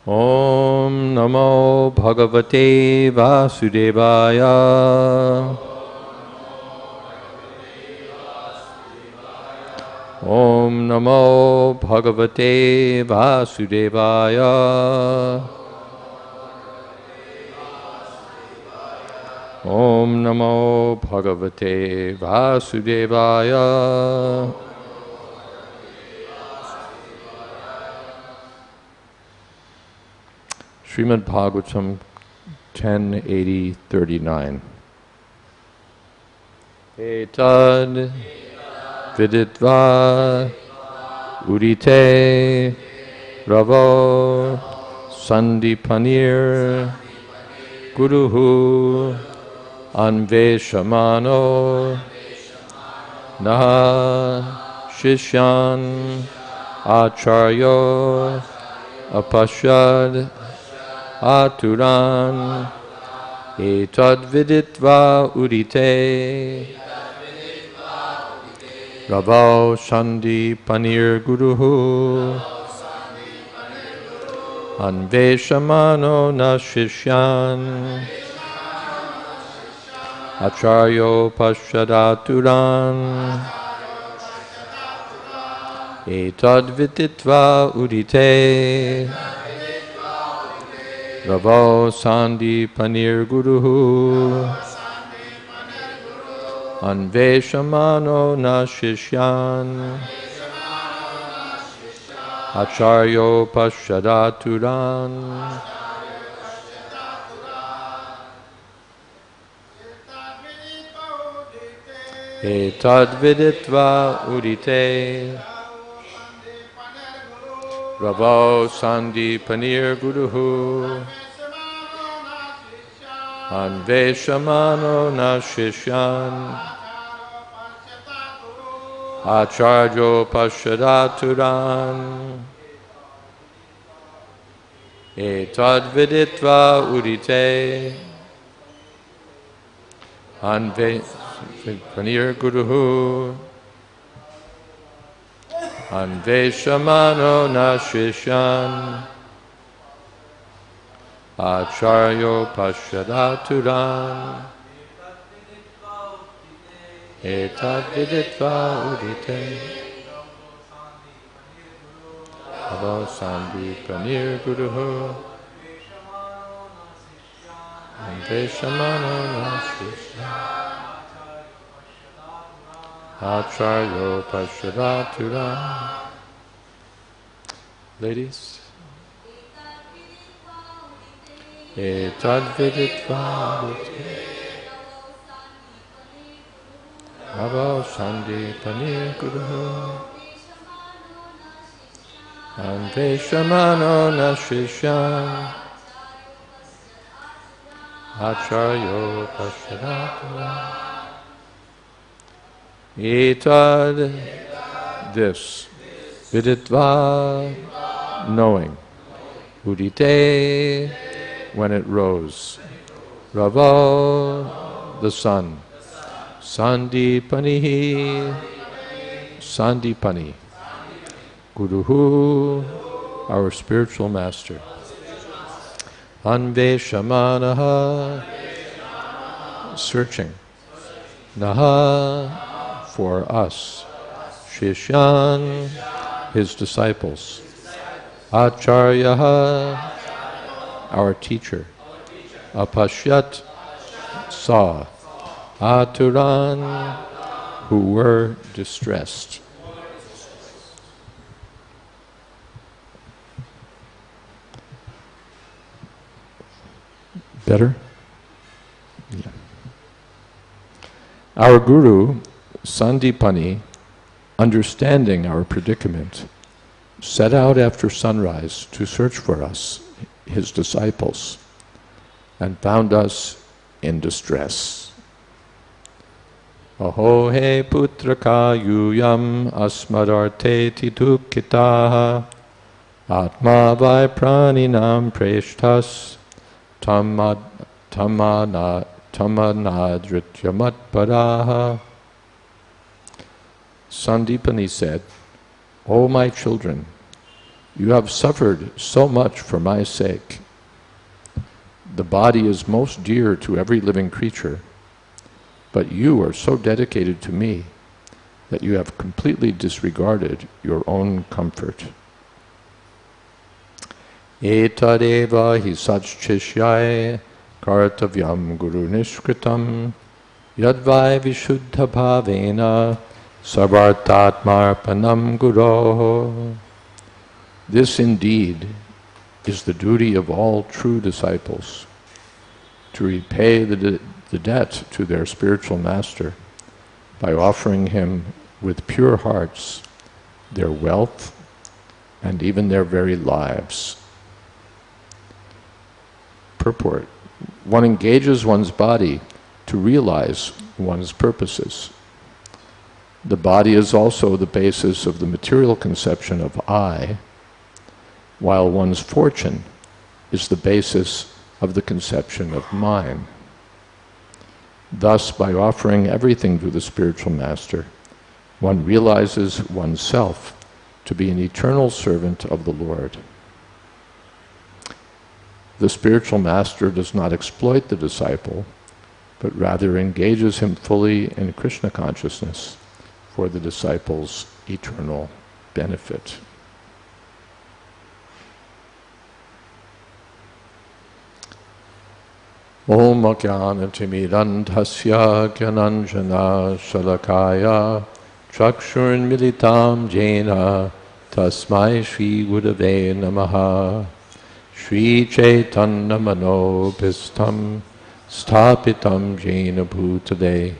Om Namo Bhagavate Vasudevaya. Om Namo Bhagavate Vasudevaya. Om Namo Bhagavate Vasudevaya. Srimad Bhagavatam 10:80-39. Etad viditvā udite ravau sāndīpanir guruḥ anveṣamāṇo śiṣyān ācāryo apaśyad āturān etad viditvā udite ravau sāndīpanir guruḥ anveṣamāṇo śiṣyān ācāryo paśyad āturān etad viditvā udite ravau sāndīpanir guruḥ anveṣamāṇo śiṣyān ācāryo paśyad āturān etad viditvā udite ravau sāndīpanir guruḥ anveṣamāṇo śiṣyān ācāryo paśyad āturān etad viditvā udite anveṣamāṇaḥ guruḥ anveṣamāṇo śiṣyān ācāryo paśyad āturān etad viditvā udite ravau sāndīpanir guruḥ anveṣamāṇo śiṣyān ācāryo paśyad āturān. Ladies. Etad viditvā ravau sāndīpanir guruḥ anveṣamāṇo śiṣyān ācāryo paśyad āturān. Etad, this, viditvā, knowing, udite, when it rose, ravau, the sun, Sāndīpaniḥ, Sāndīpani, guruḥ, our spiritual master, anveṣamāṇaḥ, searching, naha, for us, śiṣyān, his disciples, ācāryaḥ, our teacher, apaśyat, saw, āturān, who were distressed. Better? Yeah. Our guru, Sāndīpani, understanding our predicament, set out after sunrise to search for us, his disciples, and found us in distress. Aho he putraka yuyam asmadarte titukitaha atma vai praninam preshtas tamanadrityamatpadaha. Sāndīpani said, O my children, You have suffered so much for my sake. The body is most dear to every living creature, but you are so dedicated to me that you have completely disregarded your own comfort. Etad eva hi śiṣyāy kartavyam guru nishkritam yadvai vishuddha bhavena sarvartatmarpanam guruḥ. This indeed is the duty of all true disciples, to repay the debt to their spiritual master by offering him with pure hearts their wealth and even their very lives. Purport: one engages one's body to realize one's purposes. The body is also the basis of the material conception of I, while one's fortune is the basis of the conception of mine. Thus, by offering everything to the spiritual master, one realizes oneself to be an eternal servant of the Lord. The spiritual master does not exploit the disciple, but rather engages him fully in Krishna consciousness for the disciple's eternal benefit. Om Ajnanatimidandhasya Gyananjana Shalakaya Chakshurmilitam Jena Tasmai Shri Gurave Namaha. Shri Chaitanya Manobhistam Sthapitam Jena Bhutale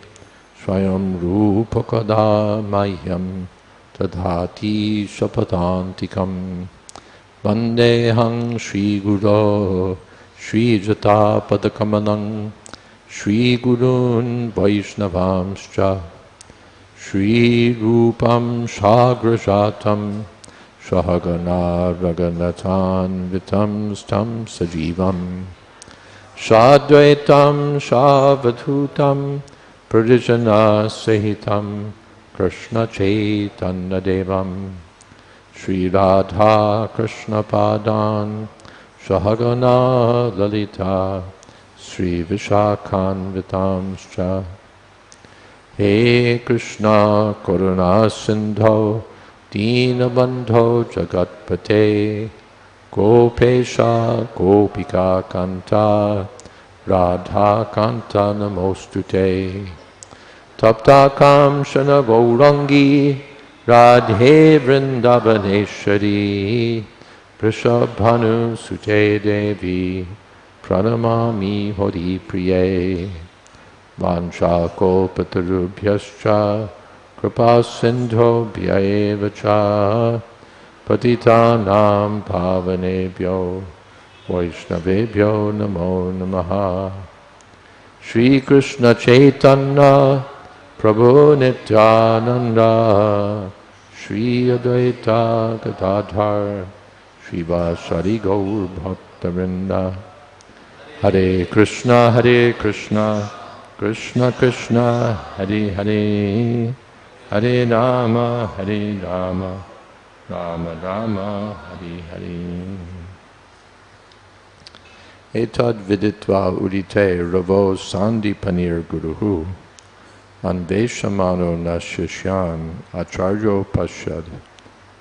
Swayam Rupakada Mahyam Tadhati Shapadantikam Vandehang Shri Guru Shri Jatapadakamanang Shri Gurun Vaishnavamscha Shri Rupam Shagrajatam Shahagana Raganatan Vitam Stam Sajivam Shadvaitam Shavadhutam Pradijana Sahitam Krishna Chaitanya Devam Shri Radha Krishna Padan Shahagana Lalita Sri Vishakhan Vitamscha. He Krishna Karuna Sindho Dīnabandho Jagatpate Gopesha Gopika Kanta Radha Kanta Namostute Tapta Kamshana Gaurangi Radhe Vrindavaneshwari Prishabhanu Sute Devi Pranamami Hori Priye Vansha Kalpatarubhyascha Kripa Sindho Bhyayevacha Patitanam Pavanebhyo Vaishnavebhyo Namo Namaha. Shri Krishna Chaitanya Prabhu Nityananda Shri Advaita Gadadhar Shivasari Gaur Bhaktavinda. Hare Krishna Krishna Krishna Hare Hare Hare Rama Rama Rama Hare Hare. Etad viditvā udite ravau sāndīpanir guruḥ anveṣamāṇo na śiṣyān ācāryo paśyad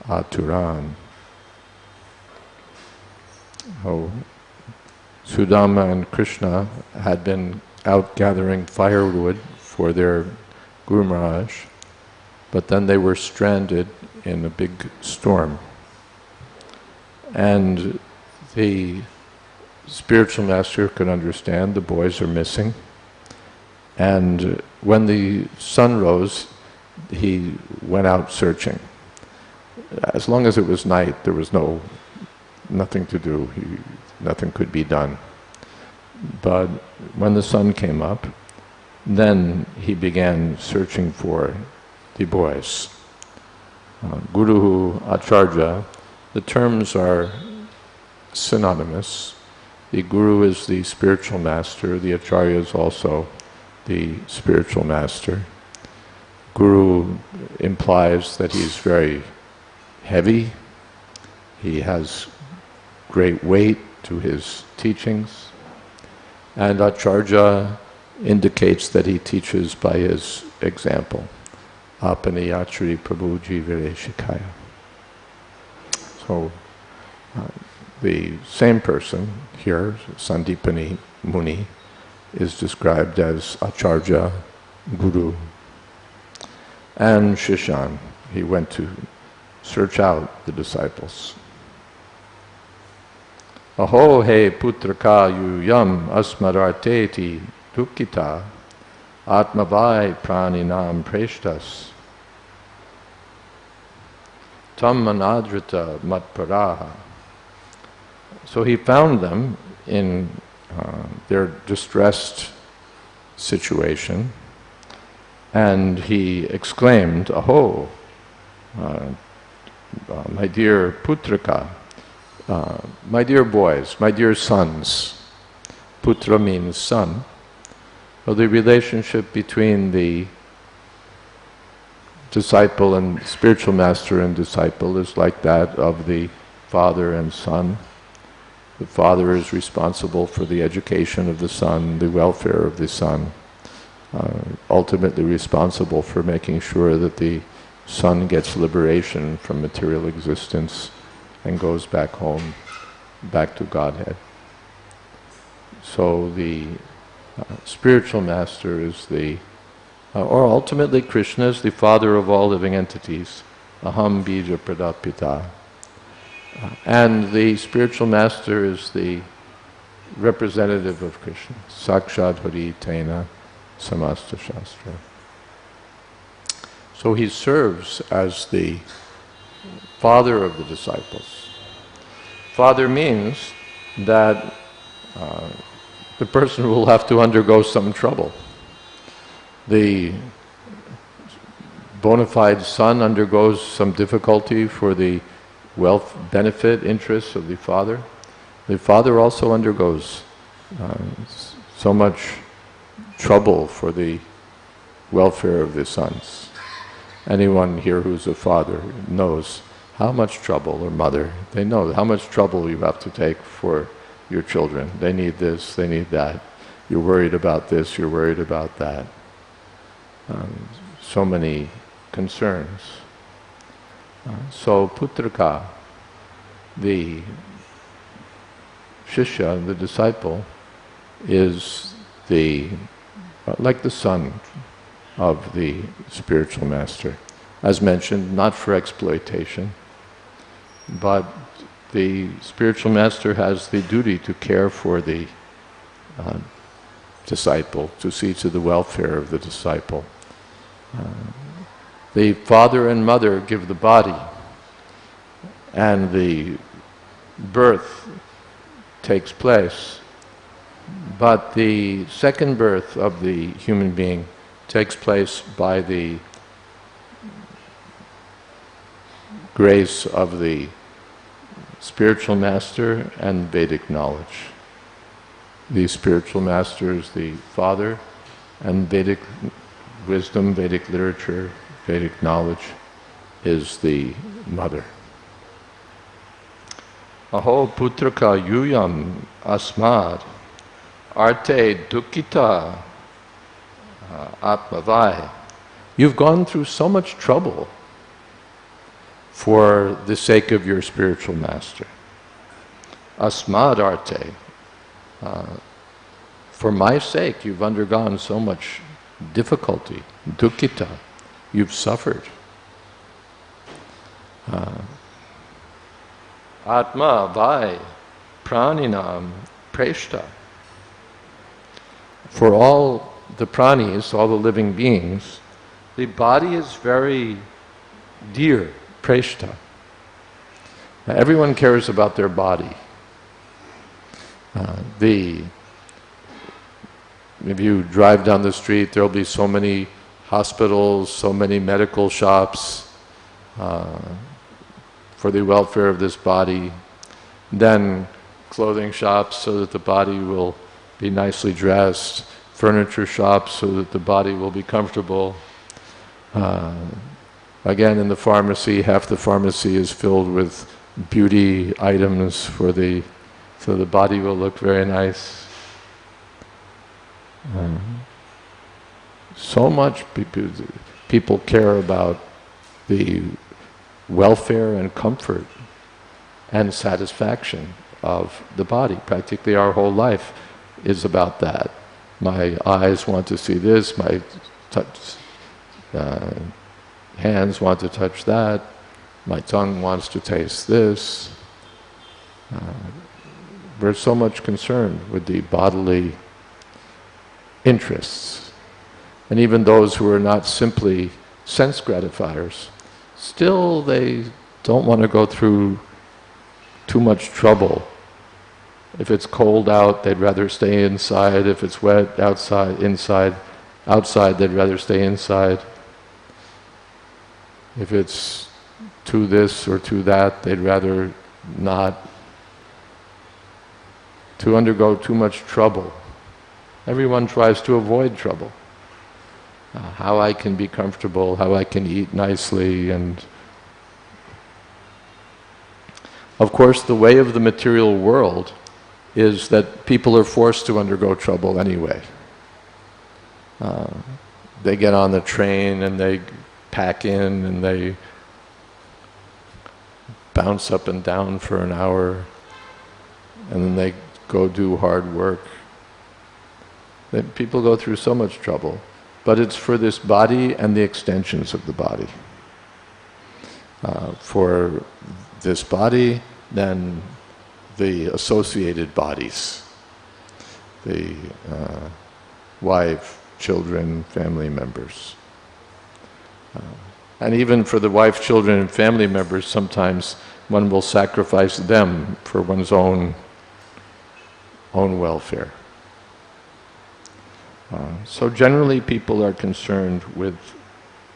āturān. Sudama and Krishna had been out gathering firewood for their Guru Maharaj, but then they were stranded in a big storm. And the spiritual master could understand the boys are missing. And when the sun rose, he went out searching. As long as it was night, there was nothing to do. Nothing could be done. But when the sun came up, then he began searching for the boys. Guruḥ, ācārya, the terms are synonymous. The Guru is the spiritual master, the ācārya is also the spiritual master. Guru implies that he's very heavy, He has great weight to his teachings. And ācārya indicates that he teaches by his example. Apani ācari prabhuji vire shikaya. So the same person here, Sāndīpani Muni, is described as ācārya, guru, and śiṣyān. He went to search out the disciples. Aho he putraka yam asmadarteti dukkita atmavai praninam preshtas tam manadrita matparaha. So he found them in their distressed situation, and he exclaimed, Aho, my dear putraka, my dear boys, my dear sons. Putra means son. Well, the relationship between the disciple and spiritual master and disciple is like that of the father and son. The father is responsible for the education of the son, the welfare of the son, ultimately responsible for making sure that the son gets liberation from material existence and goes back home, back to Godhead. So the spiritual master is the, or ultimately Krishna is the father of all living entities, aham bija pradapita. And the spiritual master is the representative of Krishna, sakshat hari tena samasta shastra. So he serves as the father of the disciples. Father means that the person will have to undergo some trouble. The bona fide son undergoes some difficulty for the wealth, benefit, interests of the father. The father also undergoes so much trouble for the welfare of the sons. Anyone here who's a father knows how much trouble, or mother, they know how much trouble you have to take for your children. They need this, they need that. You're worried about this, you're worried about that. So many concerns. So putraka, the śiṣyān, the disciple, is the like the son of the spiritual master. As mentioned, not for exploitation, but the spiritual master has the duty to care for the disciple, to see to the welfare of the disciple. The father and mother give the body, and the birth takes place, but the second birth of the human being takes place by the grace of the spiritual master and Vedic knowledge. The spiritual master is the father, and Vedic wisdom, Vedic literature, Vedic knowledge is the mother. Aho putraka yuyam asmad arte dukkita atmavai. You've gone through so much trouble for the sake of your spiritual master. Asmad arte. For my sake, you've undergone so much difficulty. Dukkita. You've suffered. Atma vai praninam preshta. For all the pranis, all the living beings, the body is very dear, preshta. Now, everyone cares about their body. If you drive down the street, there'll be so many hospitals, so many medical shops for the welfare of this body. Then clothing shops so that the body will be nicely dressed, furniture shops so that the body will be comfortable. Again, in the pharmacy, half the pharmacy is filled with beauty items so the body will look very nice. So much people care about the welfare and comfort and satisfaction of the body. Practically our whole life is about that. My eyes want to see this, my hands want to touch that, my tongue wants to taste this. We're so much concerned with the bodily interests. And even those who are not simply sense gratifiers, still they don't want to go through too much trouble. If it's cold out, they'd rather stay inside. If it's wet outside, they'd rather stay inside. If it's to this or to that, they'd rather not to undergo too much trouble. Everyone tries to avoid trouble. How I can be comfortable, how I can eat nicely, and of course the way of the material world is that people are forced to undergo trouble anyway. They get on the train and they pack in and they bounce up and down for an hour, and then they go do hard work. People go through so much trouble, but it's for this body and the extensions of the body. For this body, then the associated bodies, the wife, children, family members. And even for the wife, children, and family members, sometimes one will sacrifice them for one's own welfare. So generally people are concerned with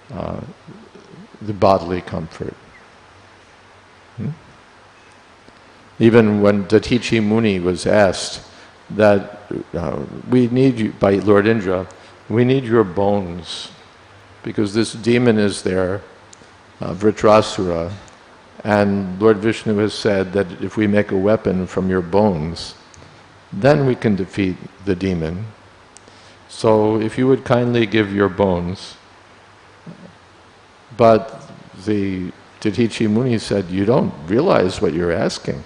the bodily comfort. Even when Datichi Muni was asked that we need you, by Lord Indra, we need your bones, because this demon is there, Vritrasura, and Lord Vishnu has said that if we make a weapon from your bones, then we can defeat the demon. So if you would kindly give your bones. But the Datichi Muni said, you don't realize what you're asking.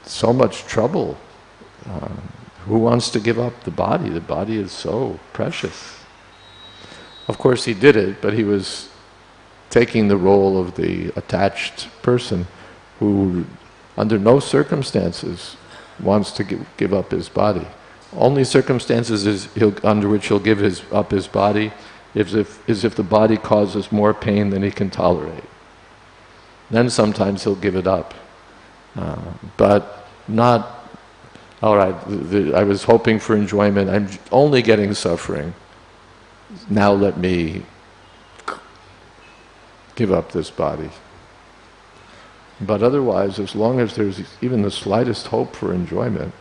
So much trouble. Who wants to give up the body? The body is so precious. Of course he did it, but he was taking the role of the attached person who under no circumstances wants to give up his body. Only circumstances under which he'll give up his body is if the body causes more pain than he can tolerate. Then sometimes he'll give it up. But not, all right, I was hoping for enjoyment, I'm only getting suffering. Now let me give up this body. But otherwise, as long as there's even the slightest hope for enjoyment,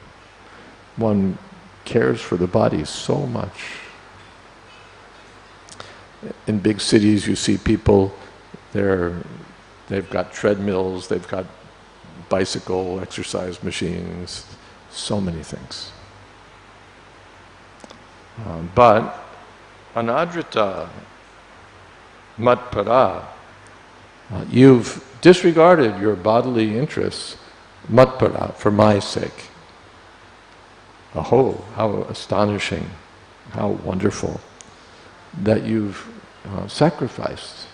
one cares for the body so much. In big cities you see people, they've got treadmills, they've got bicycle exercise machines, so many things. But anadrita matpara, you've disregarded your bodily interests, matpara, for my sake. Aho, how astonishing, how wonderful that you've sacrificed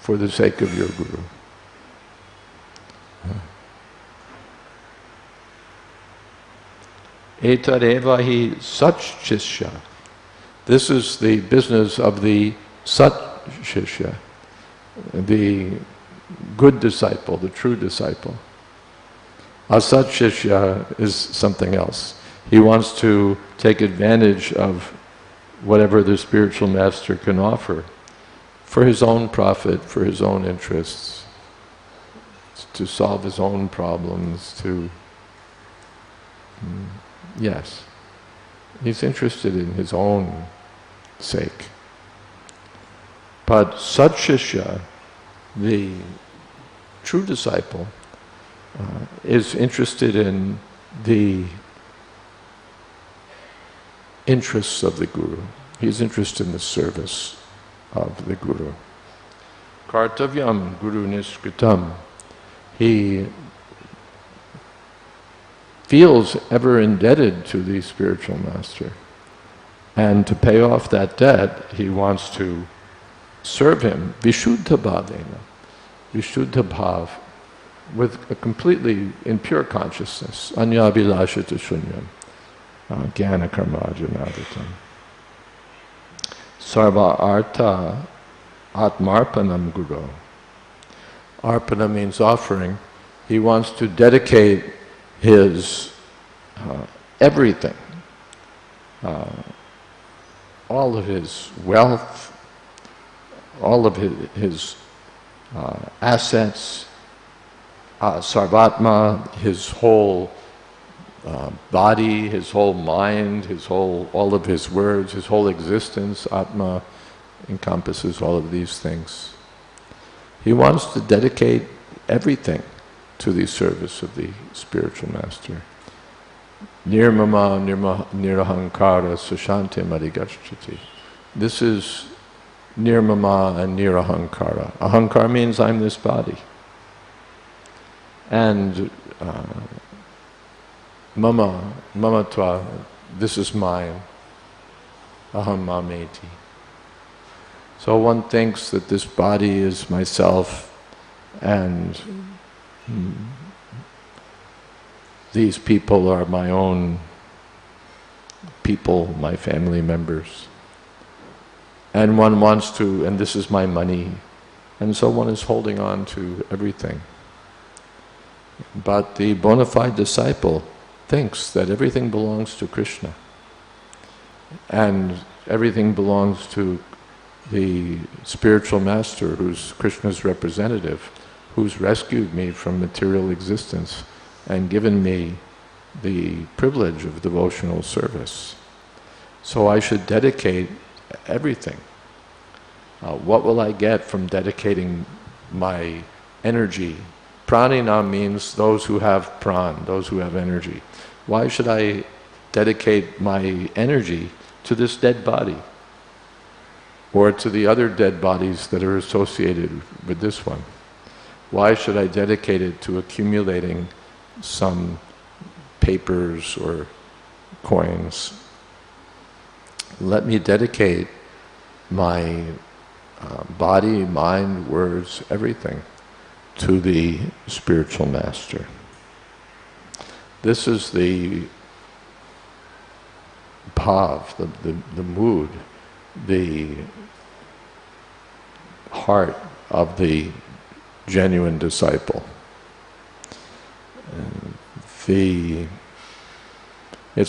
for the sake of your Guru. Etad eva hi sat śiṣyā. This is the business of the sat śiṣyā, the good disciple, the true disciple. Asat śiṣyā is something else. He wants to take advantage of whatever the spiritual master can offer for his own profit, for his own interests, to solve his own problems, yes, he's interested in his own sake. But Sat Śiṣyān, the true disciple, is interested in the interests of the Guru. He's interested in the service of the Guru. Kartavyam Guru Niskritam. He feels ever indebted to the spiritual master. And to pay off that debt, he wants to serve him Vishuddha bhavena, Vishuddha bhav, with a completely in pure consciousness, anyabhilashita shunyam, jnana karma janaditam. Sarva artha atmarpanam guru. Arpana means offering. He wants to dedicate his everything, all of his wealth, all of his assets, sarvatma, his whole body, his whole mind, all of his words, his whole existence. Atma encompasses all of these things. He wants to dedicate everything to the service of the spiritual master. Nirmama nirahankara sushantim adhigacchati. This is nirmama and nirahankara. Ahankara means I'm this body. And mamatva, this is mine. Aham mameti. So one thinks that this body is myself and these people are my own people, my family members. And one wants to, and this is my money. And so one is holding on to everything. But the bona fide disciple thinks that everything belongs to Krishna. And everything belongs to the spiritual master, who's Krishna's representative, who's rescued me from material existence and given me the privilege of devotional service. So I should dedicate everything. What will I get from dedicating my energy? Pranina means those who have pran, those who have energy. Why should I dedicate my energy to this dead body? Or to the other dead bodies that are associated with this one? Why should I dedicate it to accumulating some papers or coins? Let me dedicate my body, mind, words, everything to the spiritual master. This is the bhav, the mood, the heart of the genuine disciple. It's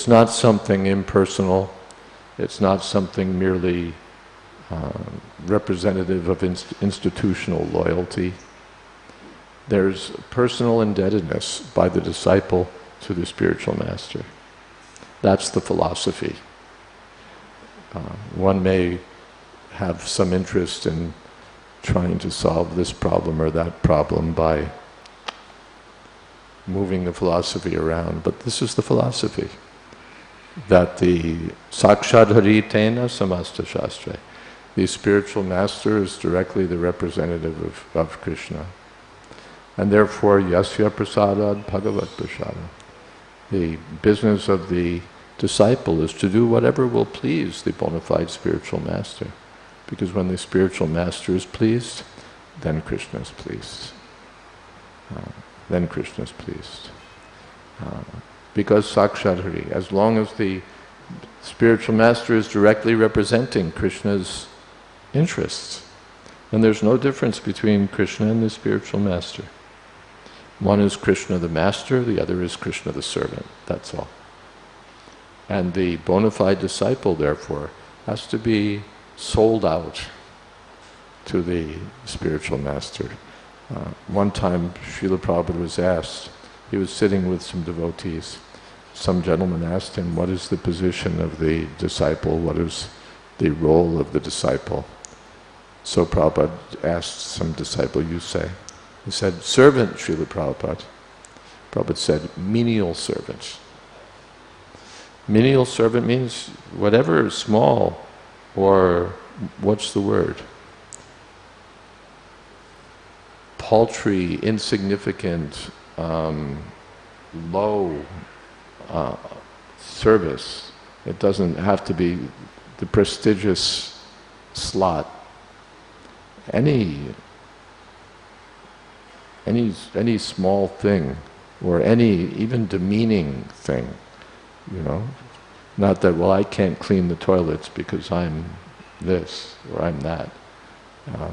not something impersonal, it's not something merely representative of institutional loyalty. There's personal indebtedness by the disciple to the spiritual master. That's the philosophy. One may have some interest in trying to solve this problem or that problem by moving the philosophy around, but this is the philosophy, that the Sakshad Haritena Samasta Shastra, the spiritual master is directly the representative of Krishna. And therefore, Yasya Prasadad Bhagavat Prasada. The business of the disciple is to do whatever will please the bona fide spiritual master. Because when the spiritual master is pleased, then Krishna is pleased. Then Krishna is pleased. Because Sakshat Hari, as long as the spiritual master is directly representing Krishna's interests, then there's no difference between Krishna and the spiritual master. One is Krishna the master, the other is Krishna the servant, that's all. And the bona fide disciple, therefore, has to be sold out to the spiritual master. One time, Srila Prabhupada was asked, he was sitting with some devotees. Some gentleman asked him, what is the position of the disciple? What is the role of the disciple? So Prabhupada asked some disciple, you say. He said, servant, Srila Prabhupada. Prabhupada said, menial servant. Menial servant means whatever is small, or what's the word? Paltry, insignificant, low service. It doesn't have to be the prestigious slot. Any small thing, or any even demeaning thing, you know. Not that, well, I can't clean the toilets because I'm this or I'm that.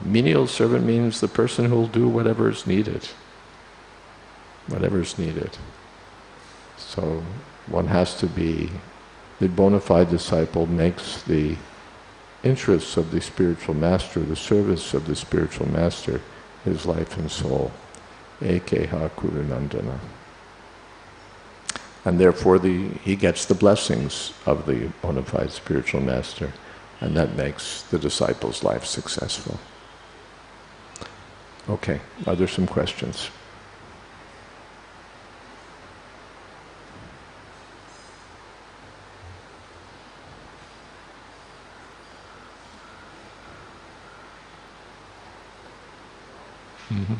Menial servant means the person who will do whatever is needed. Whatever is needed. So one has to be, the bona fide disciple makes the interests of the spiritual master, the service of the spiritual master, his life and soul. Ekeha kurunandana. And therefore he gets the blessings of the bona fide spiritual master, and that makes the disciple's life successful. Okay, are there some questions? Mm-hmm.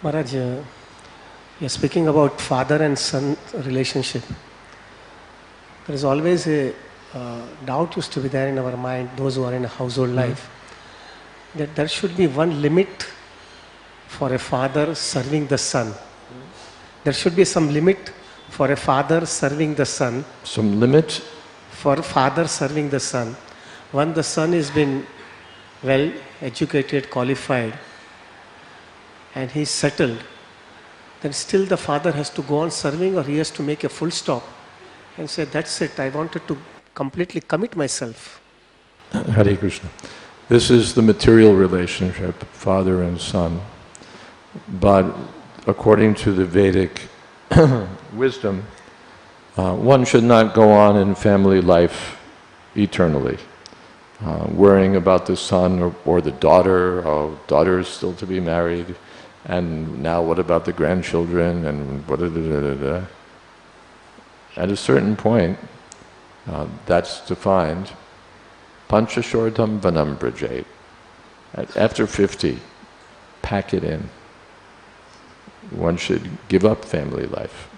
Maharaj, you're speaking about father and son relationship. There is always a doubt used to be there in our mind, those who are in a household life, that there should be one limit for a father serving the son. There should be some limit for a father serving the son. Some limit? For father serving the son. When the son has been well educated, qualified, and he's settled, then still the father has to go on serving, or he has to make a full stop and say, that's it, I wanted to completely commit myself. Hare Krishna. This is the material relationship, father and son. But according to the Vedic wisdom, one should not go on in family life eternally, worrying about the son or the daughter. Oh, daughter is still to be married. And now what about the grandchildren, and what? At a certain point, that's defined. Panchashortam vanam brajate. After 50, pack it in. One should give up family life.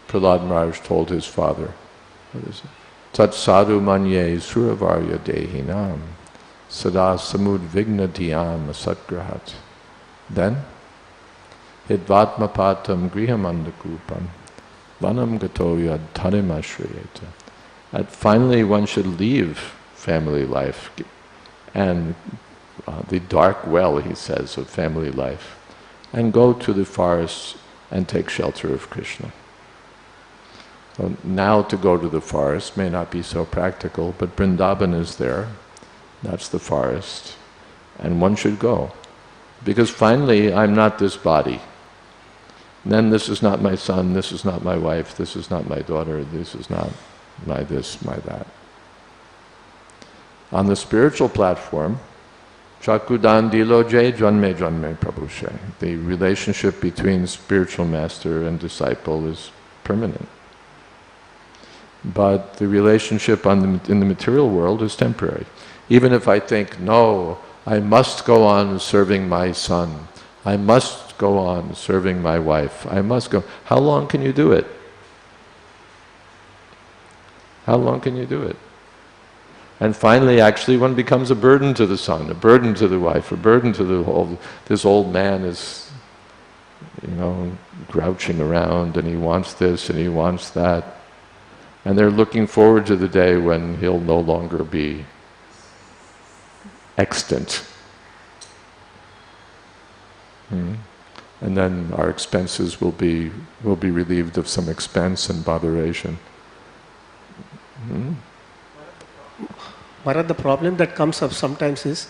Prahlad Maharaj told his father, what is it? Tat sadhu manye suravarya dehinam sada samudvignatiyam asatgrahat. Then, hidvatmapatam grihamandakupam vanam gatoya dhanimashriyeta. And finally one should leave family life and the dark well, he says, of family life, and go to the forest and take shelter of Krishna. So now to go to the forest may not be so practical, but Vrindavan is there, that's the forest, and one should go. Because finally, I'm not this body. Then this is not my son, this is not my wife, this is not my daughter, this is not my this, my that. On the spiritual platform, Chakudan dilo jay janme janme prabhushe. The relationship between spiritual master and disciple is permanent. But the relationship in the material world is temporary. Even if I think, no, I must go on serving my son, I must go on serving my wife, I must go. How long can you do it? How long can you do it? And finally, actually, one becomes a burden to the son, a burden to the wife, a burden to the whole. This old man is, grouching around, and he wants this and he wants that. And they're looking forward to the day when he'll no longer be extant. And then our expenses will be relieved of some expense and botheration. Maharaj, the problem that comes up sometimes is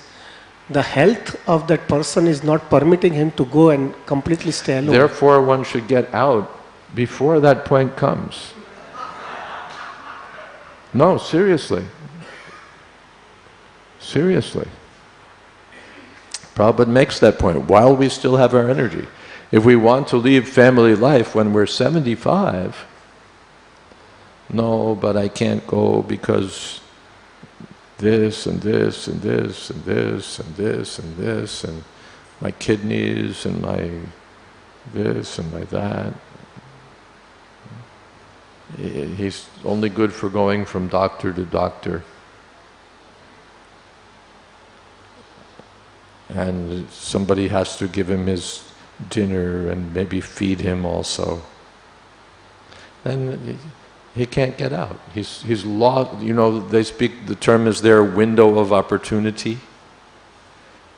the health of that person is not permitting him to go and completely stay alone. Therefore, one should get out before that point comes. No, seriously. Seriously. Prabhupada makes that point, while we still have our energy. If we want to leave family life when we're 75, no, but I can't go because this and this and this and this and this and this and my kidneys and my this and my that. He's only good for going from doctor to doctor. And somebody has to give him his dinner and maybe feed him also. Then he can't get out. He's lost. You know, they speak, the term is their window of opportunity.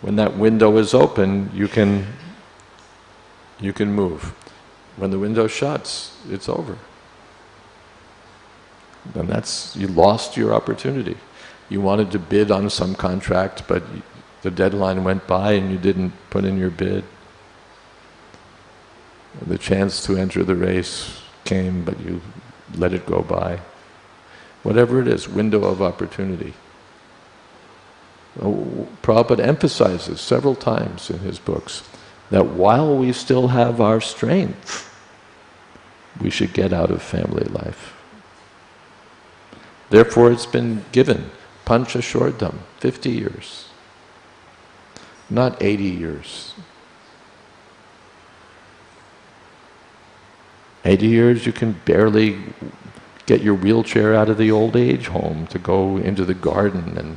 When that window is open, you can move. When the window shuts, it's over. Then you lost your opportunity. You wanted to bid on some contract, but the deadline went by and you didn't put in your bid. The chance to enter the race came, but you let it go by. Whatever it is, window of opportunity. Prabhupada emphasizes several times in his books that while we still have our strength, we should get out of family life. Therefore it's been given, pancha shordam, 50 years. Not 80 years. 80 years you can barely get your wheelchair out of the old age home to go into the garden and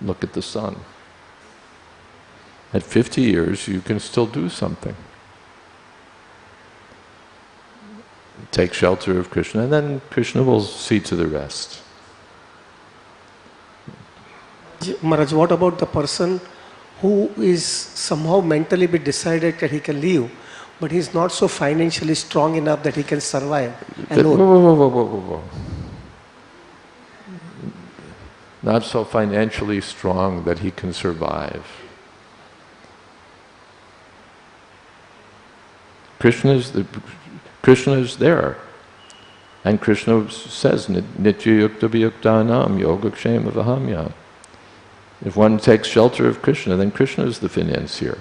look at the sun. At 50 years you can still do something. Take shelter of Krishna and then Krishna will see to the rest. Maharaj, what about the person who is somehow mentally be decided that he can leave, but he's not so financially strong enough that he can survive alone? Whoa. Not so financially strong that he can survive. Krishna is there. And Krishna says, Nitya yukta viyuktanam yogakshema vahamya. If one takes shelter of Krishna, then Krishna is the financier.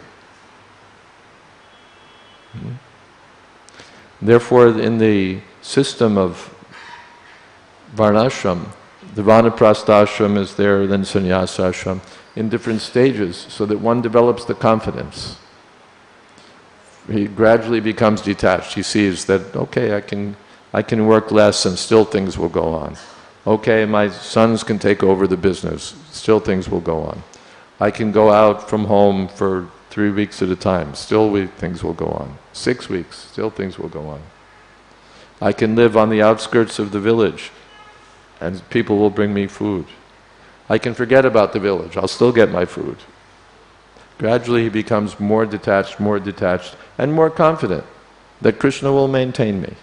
Therefore, in the system of varnashram, the vanaprastha ashram is there, then sannyasa ashram, in different stages, so that one develops the confidence. He gradually becomes detached. He sees that, okay, I can work less and still things will go on. Okay, my sons can take over the business, still things will go on. I can go out from home for 3 weeks at a time, still things will go on. 6 weeks, still things will go on. I can live on the outskirts of the village and people will bring me food. I can forget about the village, I'll still get my food. Gradually he becomes more detached, and more confident that Krishna will maintain me.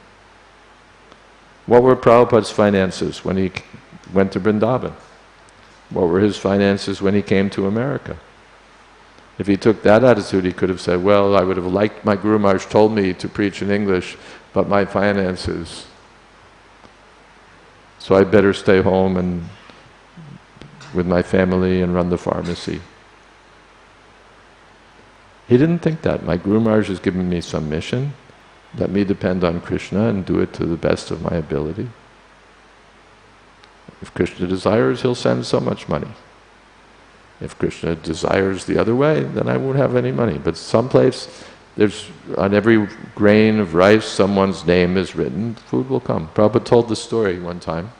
What were Prabhupada's finances when he went to Vrindavan? What were his finances when he came to America? If he took that attitude, he could have said, well, I would have liked, my Guru Maharaj told me to preach in English, but my finances, so I better stay home and with my family and run the pharmacy. He didn't think that. My Guru Maharaj has given me some mission. Let me depend on Krishna and do it to the best of my ability. If Krishna desires, he'll send so much money. If Krishna desires the other way, then I won't have any money. But someplace, there's on every grain of rice, someone's name is written, food will come. Prabhupada told the story one time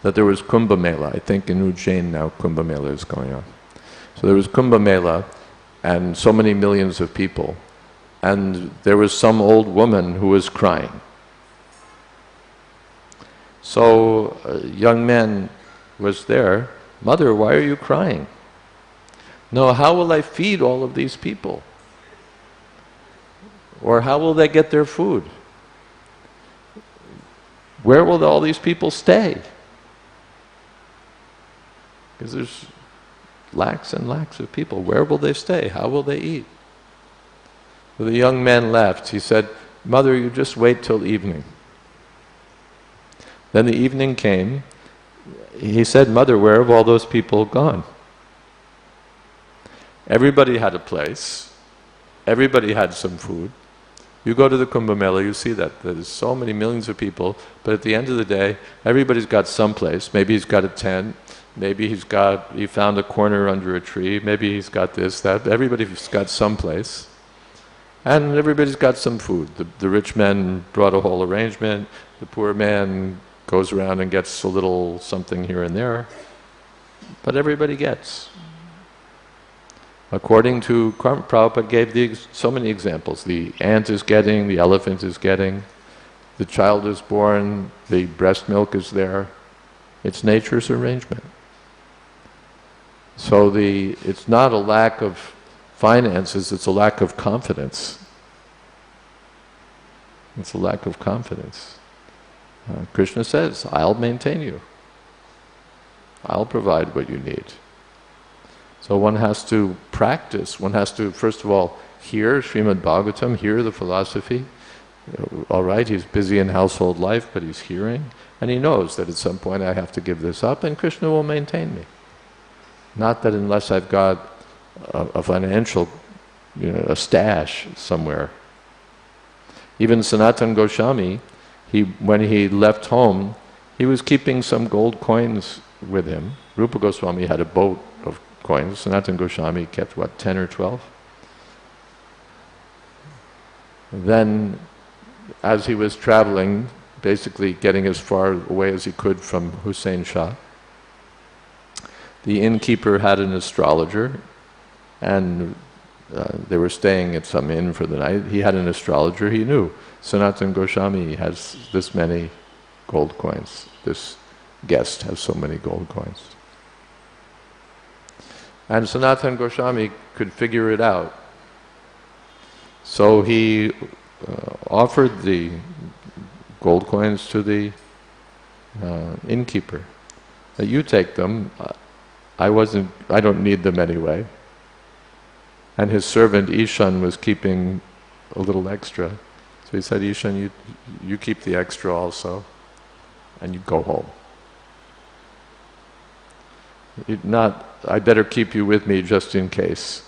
that there was Kumbh Mela. I think in Ujjain now Kumbh Mela is going on. So there was Kumbh Mela and so many millions of people. And there was some old woman who was crying. So a young man was there. Mother, why are you crying? No, how will I feed all of these people? Or how will they get their food? Where will all these people stay? Because there's lakhs and lakhs of people. Where will they stay? How will they eat? So the young man left. He said, Mother, you just wait till evening. Then the evening came, he said, "Mother, where have all those people gone?" Everybody had a place. Everybody had some food. You go to the Kumbh Mela, you see that. There's so many millions of people, but at the end of the day, everybody's got some place. Maybe he's got a tent. Maybe he found a corner under a tree. Maybe he's got this, that. Everybody's got some place. And everybody's got some food. The rich man brought a whole arrangement. The poor man goes around and gets a little something here and there. But everybody gets. According to Prabhupada gave so many examples. The ant is getting, the elephant is getting, the child is born, the breast milk is there. It's nature's arrangement. So it's not a lack of finances, it's a lack of confidence. It's a lack of confidence. Krishna says, "I'll maintain you. I'll provide what you need." So one has to practice. One has to, first of all, hear Srimad Bhagavatam, hear the philosophy. All right, he's busy in household life, but he's hearing. And he knows that at some point I have to give this up, and Krishna will maintain me. Not that unless I've got a financial, a stash somewhere. Even Sanatana Goswami, when he left home, he was keeping some gold coins with him. Rupa Goswami had a boat of coins. Sanatana Goswami kept, 10 or 12? Then, as he was traveling, basically getting as far away as he could from Hussein Shah, the innkeeper had an astrologer, and they were staying at some inn for the night. He had an astrologer. He knew Sanatana Goswami has this many gold coins. This guest has so many gold coins. And Sanatana Goswami could figure it out. So he offered the gold coins to the innkeeper. You take them. I don't need them anyway. And his servant Ishan was keeping a little extra. So he said, "Ishan, you keep the extra also, and you go home. I better keep you with me just in case.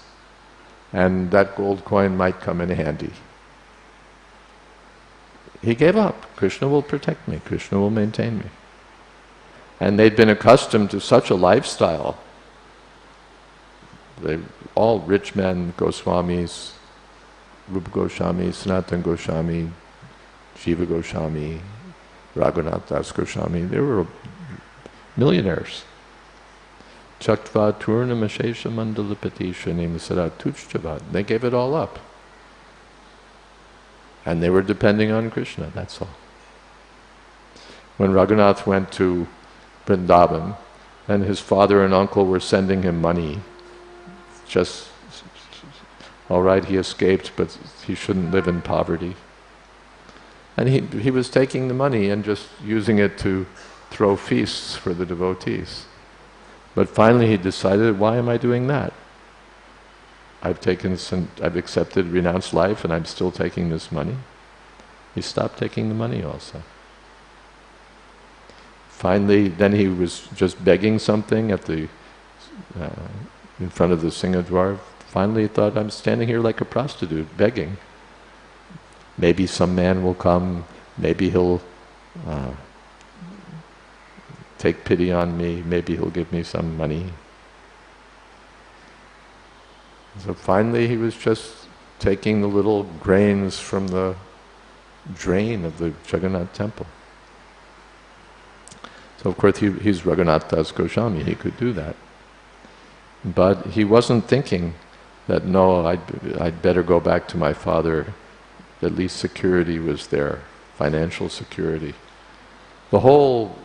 And that gold coin might come in handy." He gave up. Krishna will protect me. Krishna will maintain me. And they'd been accustomed to such a lifestyle. All rich men, Goswamis, Rupa Goswami, Sanatana Goswami, Jiva Goswami, Raghunath Das Goswami, they were millionaires. Chaktva turnam ashesha mandalapati shanim sadat tuchchavat. They gave it all up. And they were depending on Krishna, that's all. When Raghunath went to Vrindavan, and his father and uncle were sending him money, just, all right, he escaped, but he shouldn't live in poverty. And he was taking the money and just using it to throw feasts for the devotees. But finally he decided, why am I doing that? I've accepted renounced life and I'm still taking this money. He stopped taking the money also. Finally, then he was just begging something at in front of the Singadwar. Finally he thought, I'm standing here like a prostitute, begging. Maybe some man will come, maybe he'll take pity on me, maybe he'll give me some money. So finally he was just taking the little grains from the drain of the Jagannath temple. So of course he's Raghunath Das Goswami, he could do that. But he wasn't thinking that, no, I'd better go back to my father. At least security was there, financial security. The whole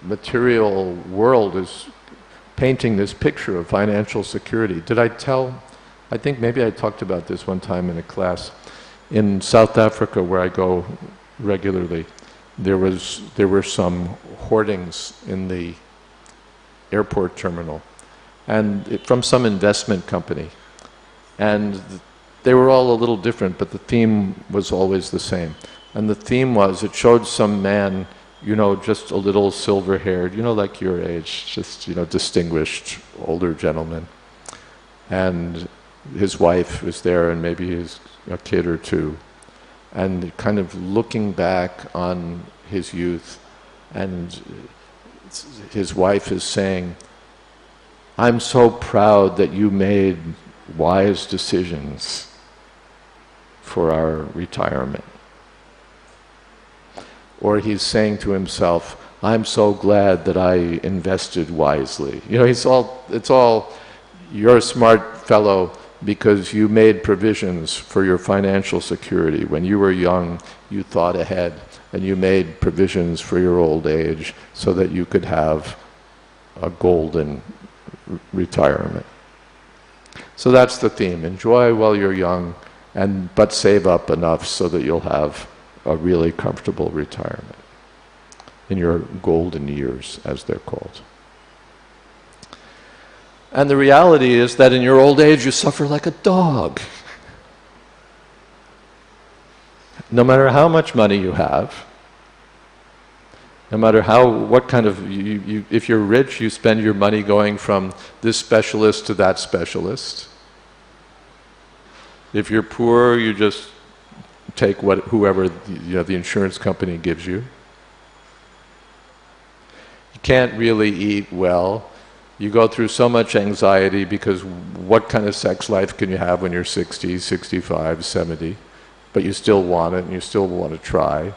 material world is painting this picture of financial security. I think maybe I talked about this one time in a class. In South Africa, where I go regularly, there were some hoardings in the airport terminal, and from some investment company. And they were all a little different, but the theme was always the same. And the theme was, it showed some man just a little silver-haired, like your age, just, distinguished older gentleman. And his wife was there, and maybe his a kid or two, and kind of looking back on his youth, and his wife is saying, "I'm so proud that you made wise decisions for our retirement." Or he's saying to himself, "I'm so glad that I invested wisely." It's all, you're a smart fellow because you made provisions for your financial security. When you were young, you thought ahead and you made provisions for your old age so that you could have a golden retirement. So that's the theme. Enjoy while you're young, but save up enough so that you'll have a really comfortable retirement in your golden years, as they're called. And the reality is that in your old age you suffer like a dog. No matter how much money you have, no matter what kind of, if you're rich, you spend your money going from this specialist to that specialist. If you're poor, you just take whoever the insurance company gives you. You can't really eat well. You go through so much anxiety because what kind of sex life can you have when you're 60, 65, 70? But you still want it and you still want to try.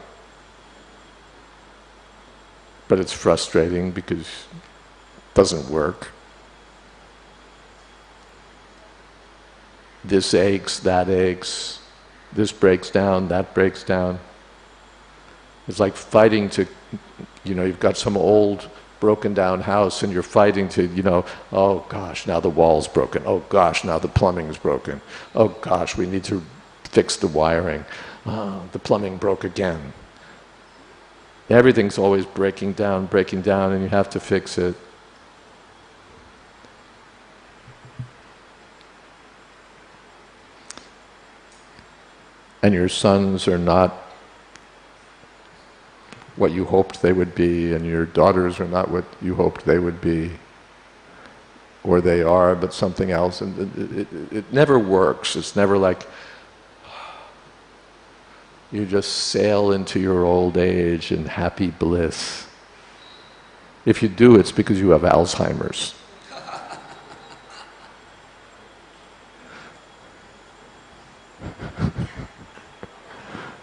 But it's frustrating because it doesn't work. This aches, that aches. This breaks down, that breaks down. It's like fighting to, you've got some old broken down house and you're fighting to, oh gosh, now the wall's broken. Oh gosh, now the plumbing's broken. Oh gosh, we need to fix the wiring. Oh, the plumbing broke again. Everything's always breaking down, and you have to fix it. And your sons are not what you hoped they would be, and your daughters are not what you hoped they would be, or they are, but something else. And it never works. It's never like you just sail into your old age in happy bliss. If you do, it's because you have Alzheimer's.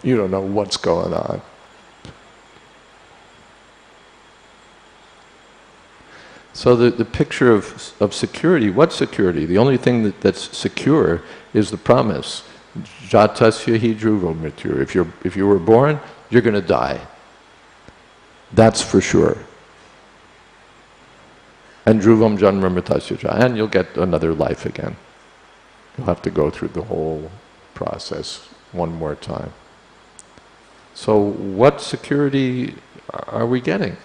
You don't know what's going on. So the picture of security, what security? The only thing that's secure is the promise. Jatasya hi dhruvam mrityur. If you were born, you're going to die. That's for sure. And dhruvam janma mritasya ca. And you'll get another life again. You'll have to go through the whole process one more time. So what security are we getting?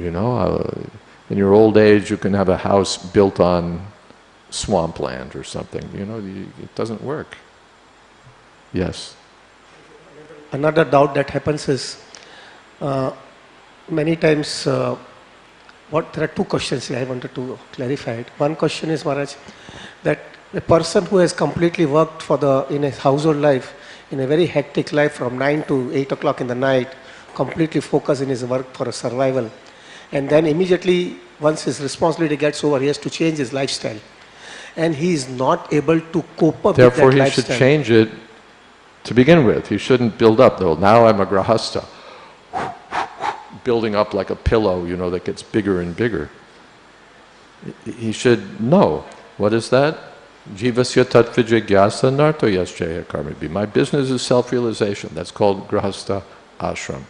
In your old age you can have a house built on swampland or something. It doesn't work. Yes? Another doubt that happens is, many times, there are two questions here I wanted to clarify it. One question is, Maharaj, that a person who has completely worked in his household life, in a very hectic life from 9 to 8 o'clock in the night, completely focused in his work for a survival, and then immediately once his responsibility gets over, he has to change his lifestyle, and he is not able to cope up with that lifestyle. Therefore he should change it to begin with. He shouldn't build up, though. Now I'm a grahastha, building up like a pillow, that gets bigger and bigger. He should know. What is that? Jivasya tattva-jigyasa narto yaschaya karmibhi. My business is self-realization. That's called grahastha ashram.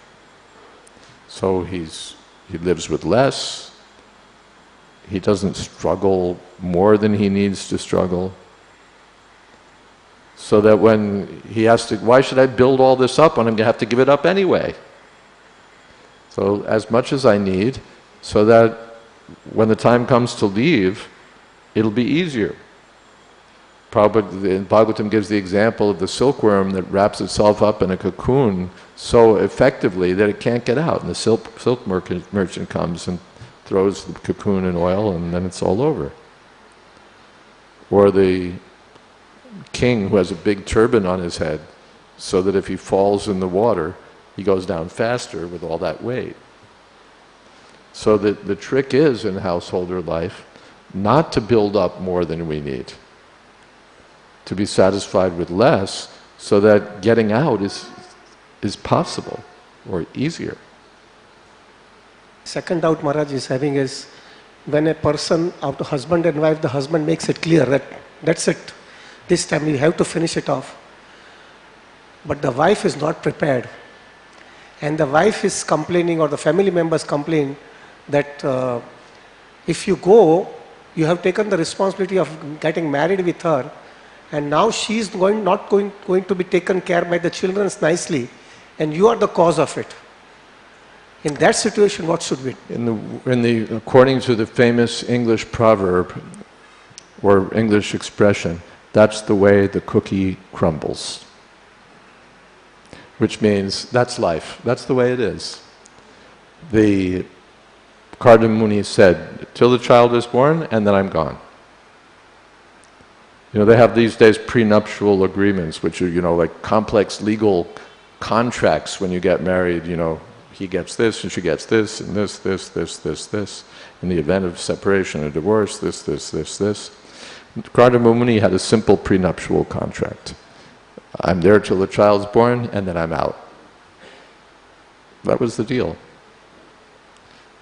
So he lives with less. He doesn't struggle more than he needs to struggle. So that when he has to, why should I build all this up when I'm going to have to give it up anyway? So as much as I need, so that when the time comes to leave, it'll be easier. Prabhupada, Bhagavatam gives the example of the silkworm that wraps itself up in a cocoon so effectively that it can't get out. And the silk merchant comes and throws the cocoon in oil, and then it's all over. Or the king who has a big turban on his head, so that if he falls in the water, he goes down faster with all that weight. So the trick is in householder life not to build up more than we need, to be satisfied with less, so that getting out is possible or easier. Second doubt Maharaj is having is, when a person, after husband and wife, the husband makes it clear that that's it, this time you have to finish it off. But the wife is not prepared. And the wife is complaining, or the family members complain, that if you go, you have taken the responsibility of getting married with her, and now she is not going to be taken care by the children nicely, and you are the cause of it. In that situation, what should we do? According to the famous English proverb or English expression, that's the way the cookie crumbles. Which means that's life. That's the way it is. The Kardama Muni said, till the child is born, and then I'm gone. They have these days prenuptial agreements, which are, like complex legal contracts when you get married. He gets this, and she gets this, and this. In the event of separation or divorce, this. Kardama Muni had a simple prenuptial contract. I'm there till the child's born, and then I'm out. That was the deal.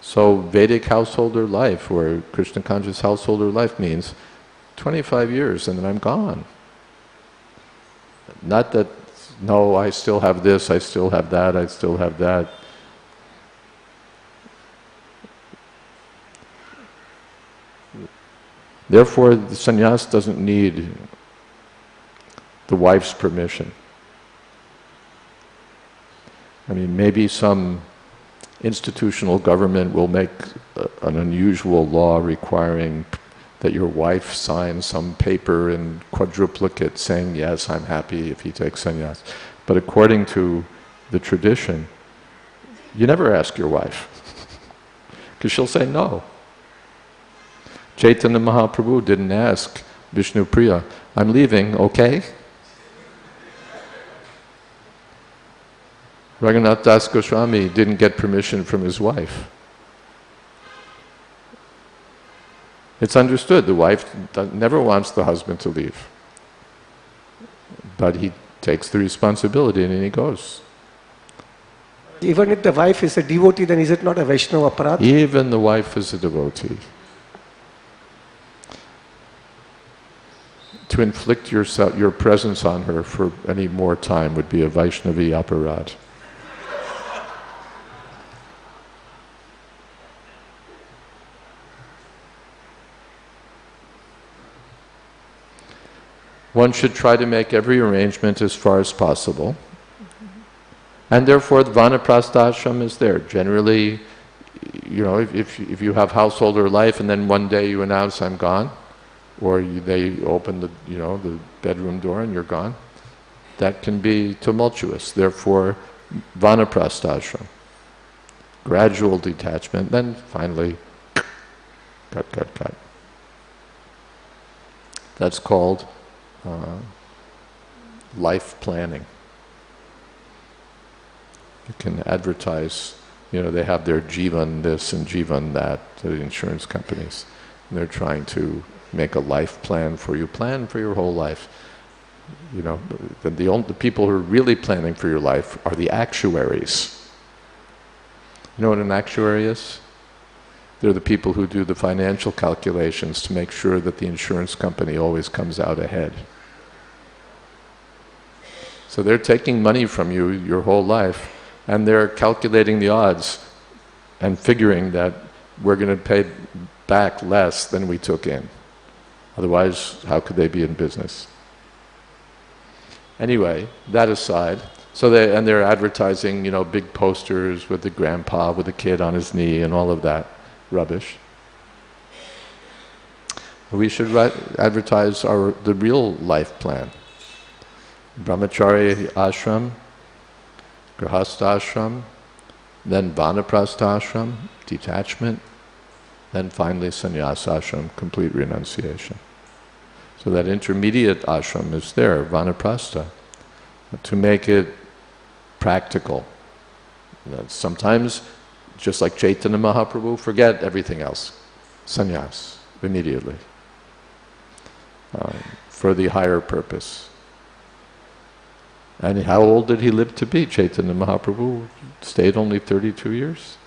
So Vedic householder life, or Krishna conscious householder life, means 25 years and then I'm gone. Not that, no, I still have this, I still have that, I still have that. Therefore, the sannyas doesn't need the wife's permission. I mean, maybe some institutional government will make an unusual law requiring that your wife sign some paper in quadruplicate saying, yes, I'm happy if he takes sannyas. But according to the tradition, you never ask your wife, because she'll say no. Chaitanya Mahaprabhu didn't ask Vishnu Priya, I'm leaving, okay? Raghunath Das Goswami didn't get permission from his wife. It's understood the wife never wants the husband to leave. But he takes the responsibility and he goes. Even if the wife is a devotee, then is it not a Vaishnava aparadh? Even the wife is a devotee. To inflict your presence on her for any more time would be a Vaishnavi aparadh. One should try to make every arrangement as far as possible. And therefore the vanaprastha ashram is there. Generally, if you have householder life and then one day you announce I'm gone, or they open the bedroom door and you're gone, that can be tumultuous. Therefore, vanaprastha ashram. Gradual detachment, then finally, cut. That's called life planning. You can advertise, they have their jivan this and jivan that, the insurance companies. And they're trying to make a life plan for you. Plan for your whole life. The people who are really planning for your life are the actuaries. You know what an actuary is? They're the people who do the financial calculations to make sure that the insurance company always comes out ahead. So they're taking money from you your whole life, and they're calculating the odds and figuring that we're going to pay back less than we took in. Otherwise, how could they be in business? Anyway, that aside, they're advertising, big posters with the grandpa with the kid on his knee and all of that rubbish. We should advertise the real life plan. Brahmacharya ashram, grihastha ashram, then vanaprastha ashram, detachment, then finally sannyasa ashram, complete renunciation. So that intermediate ashram is there, vanaprastha, to make it practical. Sometimes, just like Chaitanya Mahaprabhu, forget everything else. Sannyas, immediately. For the higher purpose. And how old did he live to be? Chaitanya Mahaprabhu stayed only 32 years?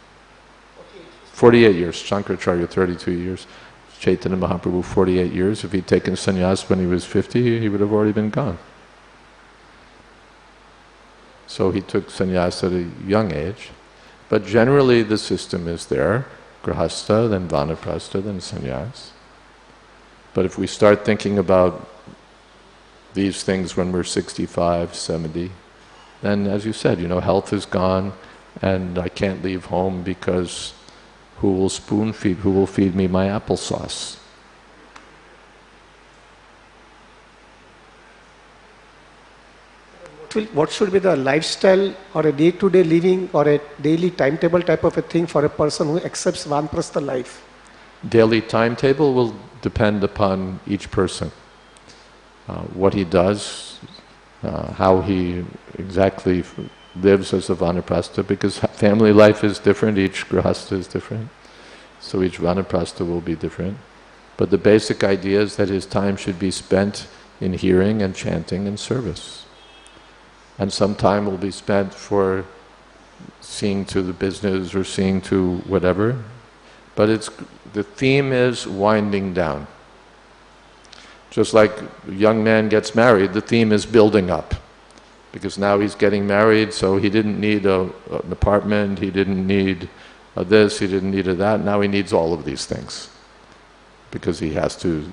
48 years. Shankaracharya 32 years. Chaitanya Mahaprabhu 48 years. If he'd taken sannyas when he was 50, he would have already been gone. So he took sannyas at a young age. But generally the system is there. Grihastha, then vanaprastha, then sannyas. But if we start thinking about these things when we're 65, 70, then as you said, health is gone and I can't leave home because who will spoon feed, who will feed me my applesauce? What should be the lifestyle or a day-to-day living or a daily timetable type of a thing for a person who accepts vanaprastha life? Daily timetable will depend upon each person. What he does, how he exactly lives as a vanaprastha, because family life is different, each grihastha is different, so each vanaprastha will be different. But the basic idea is that his time should be spent in hearing and chanting and service. And some time will be spent for seeing to the business or seeing to whatever. But the theme is winding down. Just like a young man gets married, the theme is building up. Because now he's getting married, so he didn't need an apartment, he didn't need this, he didn't need that, now he needs all of these things. Because he has to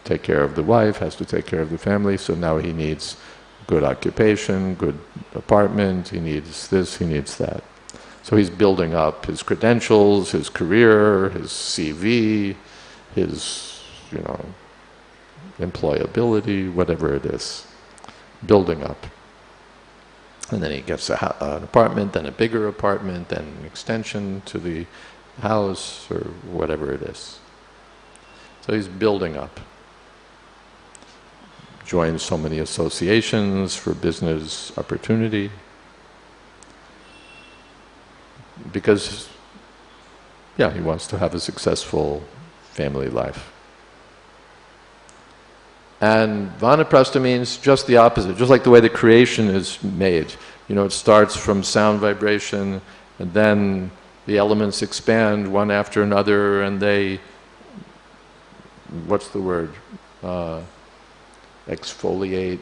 take care of the wife, has to take care of the family, so now he needs good occupation, good apartment, he needs this, he needs that. So he's building up his credentials, his career, his CV, his, employability, whatever it is. Building up. And then he gets an apartment, then a bigger apartment, then an extension to the house, or whatever it is. So he's building up. Joins so many associations for business opportunity. Because, he wants to have a successful family life. And vanaprastha means just the opposite, just like the way the creation is made. It starts from sound vibration, and then the elements expand one after another, and they, exfoliate,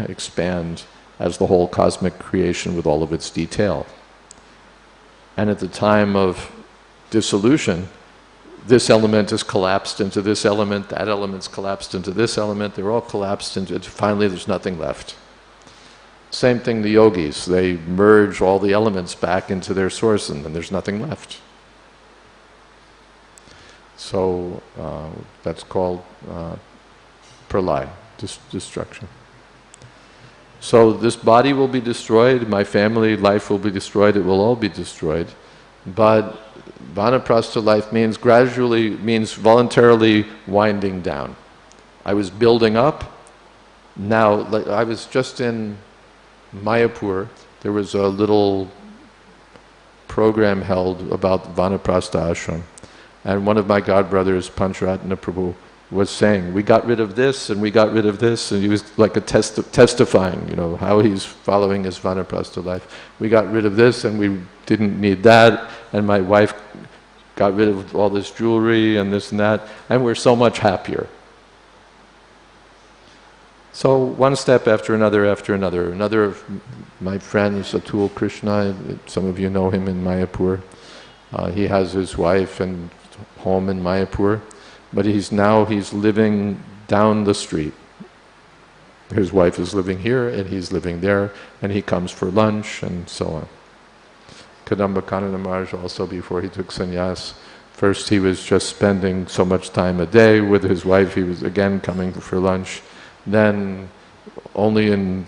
expand as the whole cosmic creation with all of its detail. And at the time of dissolution, this element is collapsed into this element, that element's collapsed into this element, they're all collapsed into, finally there's nothing left. Same thing the yogis, they merge all the elements back into their source and then there's nothing left. So that's called pralaya, destruction. So this body will be destroyed, my family life will be destroyed, it will all be destroyed. But vanaprastha life means voluntarily winding down. I was building up, now I was just in Mayapur, there was a little program held about vanaprastha ashram. And one of my godbrothers, Pancharatna Prabhu, was saying, we got rid of this and we got rid of this, and he was like testifying, how he's following his vanaprastha life. We got rid of this and we didn't need that, and my wife got rid of all this jewelry and this and that, and we're so much happier. So one step after another after another. Another of my friends, Atul Krishna, some of you know him in Mayapur. He has his wife and home in Mayapur, but he's living down the street. His wife is living here and he's living there, and he comes for lunch and so on. Kadamba Kanana Maharaj also, before he took sannyas, First he was just spending so much time a day with his wife, he was again coming for lunch. Then only in,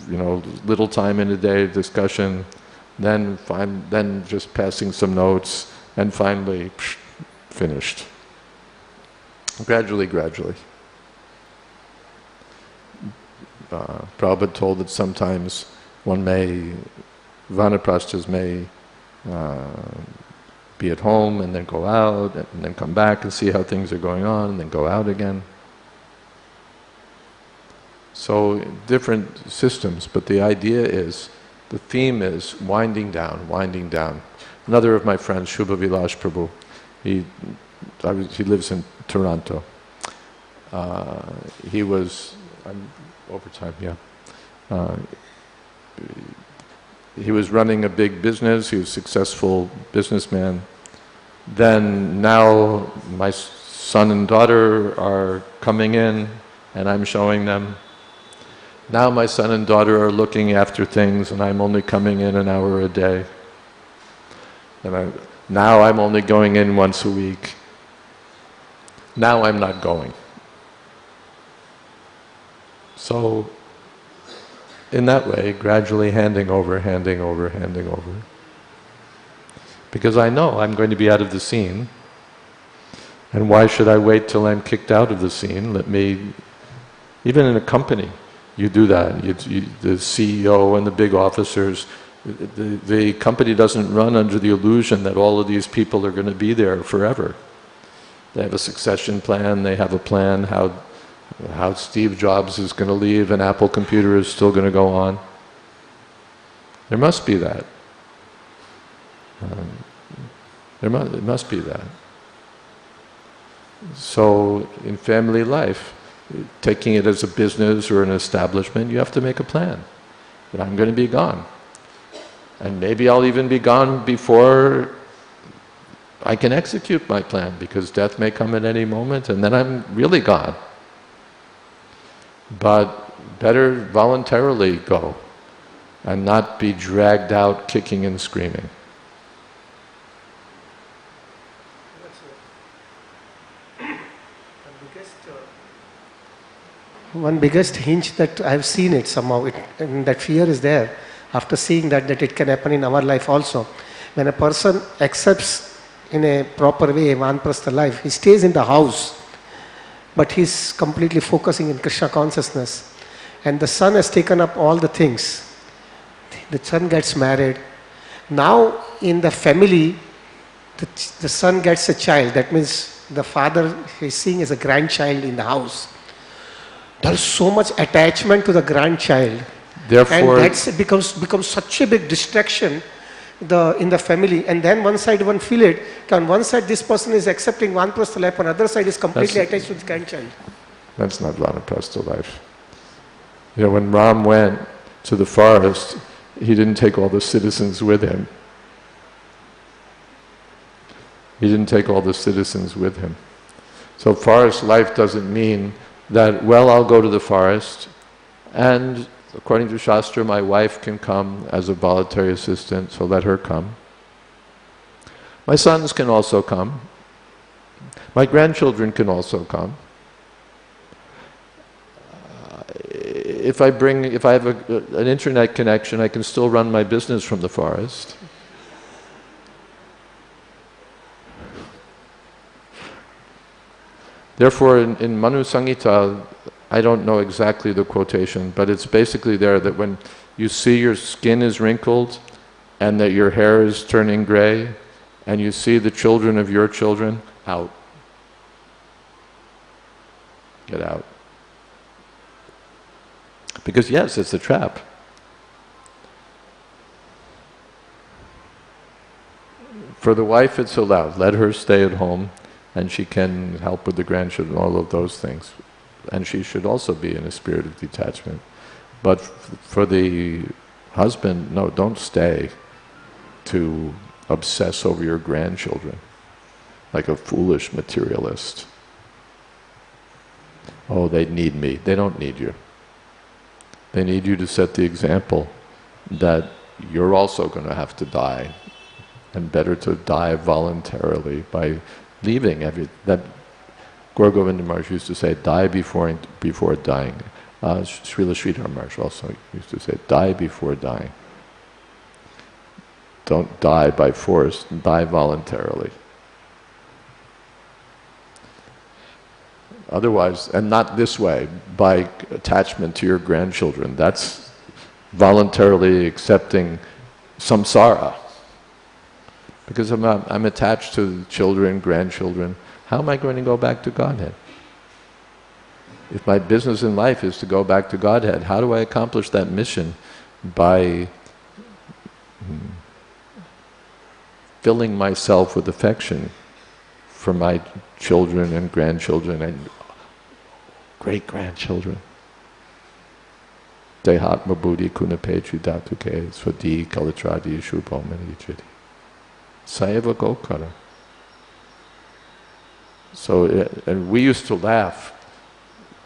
little time in a day discussion, then just passing some notes, and finally, finished. Gradually. Prabhupada told that sometimes vanaprasthas may be at home and then go out and then come back and see how things are going on and then go out again. So different systems, but the idea is, the theme is winding down. Another of my friends, Shubha Vilash Prabhu, he lives in Toronto. I'm over time, yeah. He was running a big business, he was a successful businessman. Then now my son and daughter are coming in and I'm showing them. Now my son and daughter are looking after things and I'm only coming in an hour a day. Now I'm only going in once a week. Now I'm not going. So, in that way, gradually handing over. Because I know I'm going to be out of the scene, and why should I wait till I'm kicked out of the scene? Even in a company, you do that. The CEO and the big officers, the company doesn't run under the illusion that all of these people are going to be there forever. They have a succession plan, they have a plan how Steve Jobs is going to leave and Apple computer is still going to go on. There must be that. It must be that. So in family life, taking it as a business or an establishment, you have to make a plan. That I'm going to be gone. And maybe I'll even be gone before I can execute my plan, because death may come at any moment and then I'm really gone. But better voluntarily go and not be dragged out kicking and screaming. One biggest hinge that I've seen it somehow, and that fear is there, after seeing that it can happen in our life also. When a person accepts in a proper way Vanaprastha life, he stays in the house, but he's completely focusing in Krishna consciousness. And the son has taken up all the things. The son gets married. Now in the family, the son gets a child. That means the father is seeing as a grandchild in the house. There is so much attachment to the grandchild. Therefore, and that becomes such a big distraction in the family. And then one side one feel it, on one side this person is accepting Vanaprastha life, on the other side is completely attached to the grandchild. That's not Vanaprastha life. When Ram went to the forest, he didn't take all the citizens with him. So forest life doesn't mean that, I'll go to the forest, and according to Shastra, my wife can come as a voluntary assistant, so let her come. My sons can also come. My grandchildren can also come. If I have an internet connection, I can still run my business from the forest. Therefore, in Manu Samhita, I don't know exactly the quotation, but it's basically there that when you see your skin is wrinkled and that your hair is turning gray and you see the children of your children, out. Get out. Because yes, it's a trap. For the wife, it's allowed. Let her stay at home and she can help with the grandchildren, all of those things. And she should also be in a spirit of detachment. But for the husband, no, don't stay to obsess over your grandchildren like a foolish materialist. Oh, they need me. They don't need you. They need you to set the example that you're also going to have to die and better to die voluntarily by leaving that Gaura Govinda Maharaj used to say, die before dying. Srila Sridhar Maharaj also used to say, die before dying. Don't die by force, die voluntarily. Otherwise, and not this way, by attachment to your grandchildren. That's voluntarily accepting samsara. Because I'm attached to children, grandchildren. How am I going to go back to Godhead? If my business in life is to go back to Godhead, how do I accomplish that mission? By filling myself with affection for my children and grandchildren and great-grandchildren. Dehatma buddhi kunapechu dhatuke svadi kalatradi shubhomani jiti. Sayava gokara. So, and we used to laugh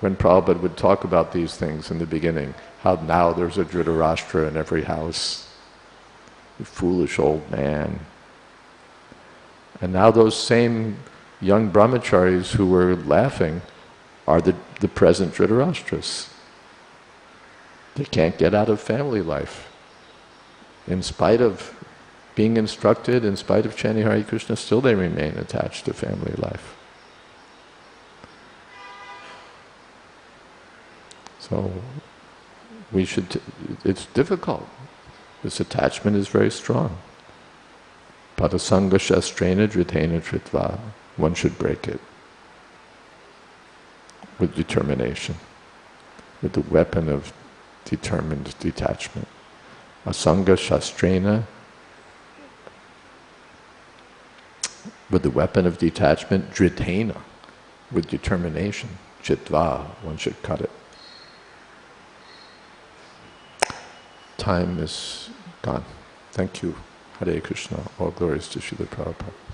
when Prabhupada would talk about these things in the beginning, how now there's a Dhritarashtra in every house, a foolish old man. And now those same young brahmacharis who were laughing are the present Dhritarashtras. They can't get out of family life. In spite of being instructed, in spite of chanting Hare Krishna, still they remain attached to family life. So we should, it's difficult. This attachment is very strong. Padasanga shastrena dritena viditvā. One should break it with determination, with the weapon of determined detachment. Asanga shastrena, with the weapon of detachment, dritena, with determination. Viditvā, one should cut it. Time is gone. Thank you. Hare Krishna. All glories to Srila Prabhupada.